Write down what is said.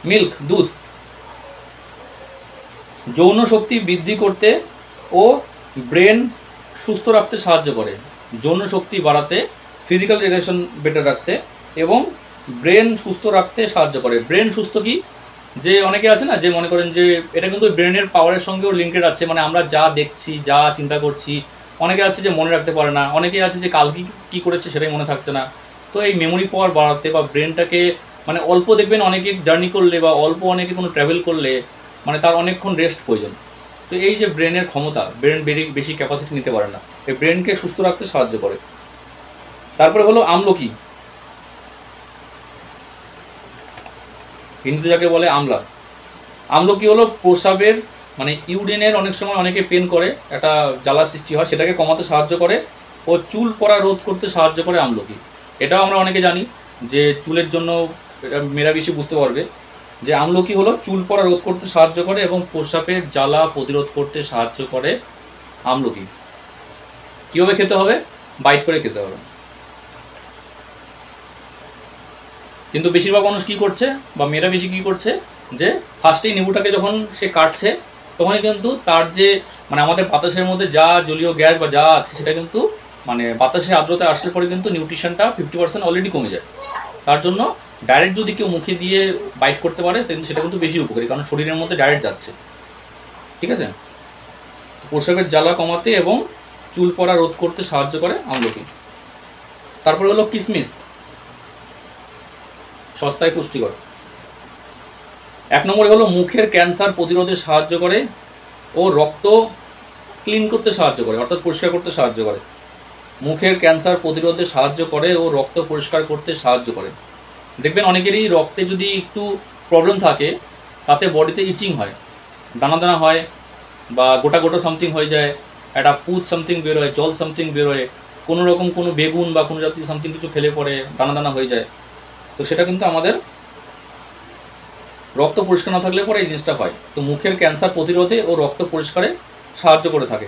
Milk, দুধ যৌন শক্তি বৃদ্ধি করতে ও ব্রেন সুস্থ রাখতে সাহায্য করে, যৌন শক্তি বাড়াতে, ফিজিক্যাল রিলেশন বেটার রাখতে এবং ব্রেন সুস্থ রাখতে সাহায্য করে। ব্রেন সুস্থ কি, যে অনেকে আছে না যে মনে করেন যে এটা কিন্তু ব্রেনের পাওয়ারের সঙ্গেও লিঙ্কেড আছে, মানে আমরা যা দেখছি যা চিন্তা করছি, অনেকে আছে যে মনে রাখতে পারে না, অনেকে আছে যে কালকে কী করেছে সেটাই মনে থাকছে না। তো এই মেমোরি পাওয়ার বাড়াতে বা ব্রেনটাকে মানে অল্প দেখবেন অনেকে জার্নি করলে বা অল্প অনেকে কোনো ট্রাভেল করলে মানে তার অনেকক্ষণ রেস্ট প্রয়োজন। তো এই যে ব্রেনের ক্ষমতা, ব্রেন বেশি ক্যাপাসিটি নিতে পারে না, এই ব্রেনকে সুস্থ রাখতে সাহায্য করে। তারপরে হলো আমলকি, হিন্দিতে যাকে বলে আমলা। আমলকি হলো প্রস্রাবের মানে ইউরিনের অনেক সময় অনেকে পেন করে, একটা জ্বালা সৃষ্টি হয়, সেটাকে কমাতে সাহায্য করে ও চুল পড়া রোধ করতে সাহায্য করে আমলকি। এটাও আমরা অনেকে জানি যে চুলের জন্য, এটা মেয়েরা বেশি বুঝতে পারবে, যে আমলকি হলো চুল পড়া রোধ করতে সাহায্য করে এবং প্রস্রাবের জ্বালা প্রতিরোধ করতে সাহায্য করে আমলকি। কীভাবে খেতে হবে? বাইট করে খেতে হবে। কিন্তু বেশিরভাগ মানুষ কী করছে বা মেয়েরা বেশি কী করছে, যে ফার্স্টেই লেবুটাকে যখন সে কাটছে তখনই কিন্তু তার যে মানে আমাদের বাতাসের মধ্যে যা জলীয় গ্যাস বা যা আছে সেটা কিন্তু মানে বাতাসে আর্দ্রতা আসার পরে কিন্তু নিউট্রিশনটা 50% অলরেডি কমে যায়। তার জন্য ডাইরেক্ট যদি কেউ মুখে দিয়ে বাইট করতে পারে সেটা কিন্তু বেশি উপকারী, কারণ শরীরের মধ্যে ডাইরেক্ট যাচ্ছে। ঠিক আছে, প্রস্রাবের জ্বালা কমাতে এবং চুল পড়া রোধ করতে সাহায্য করে আমলকি। তারপরে হলো কিশমিশ, সস্তায় পুষ্টিকর। 1 নম্বরে হলো মুখের ক্যান্সার প্রতিরোধে সাহায্য করে ও রক্ত ক্লিন করতে সাহায্য করে, অর্থাৎ পরিষ্কার করতে সাহায্য করে। মুখের ক্যান্সার প্রতিরোধে সাহায্য করে ও রক্ত পরিষ্কার করতে সাহায্য করে। দেখবেন অনেকেরই রক্তে যদি একটু প্রবলেম থাকে তাতে বডিতে ইচিং হয়, দানা দানা হয় বা গোটা গোটা সামথিং হয়ে যায়, একটা পুঁজ সামথিং বেরোয়, জল সামথিং বেরোয়, কোনো রকম কোনো বেগুন বা কোনো জাতীয় সামথিং কিছু খেলে পরে দানা দানা হয়ে যায়। তো সেটা কিন্তু আমাদের রক্ত পরিষ্কার না থাকলে পরে এই জিনিসটা হয়। তো মুখের ক্যান্সার প্রতিরোধে ও রক্ত পরিষ্কারে সাহায্য করে থাকে।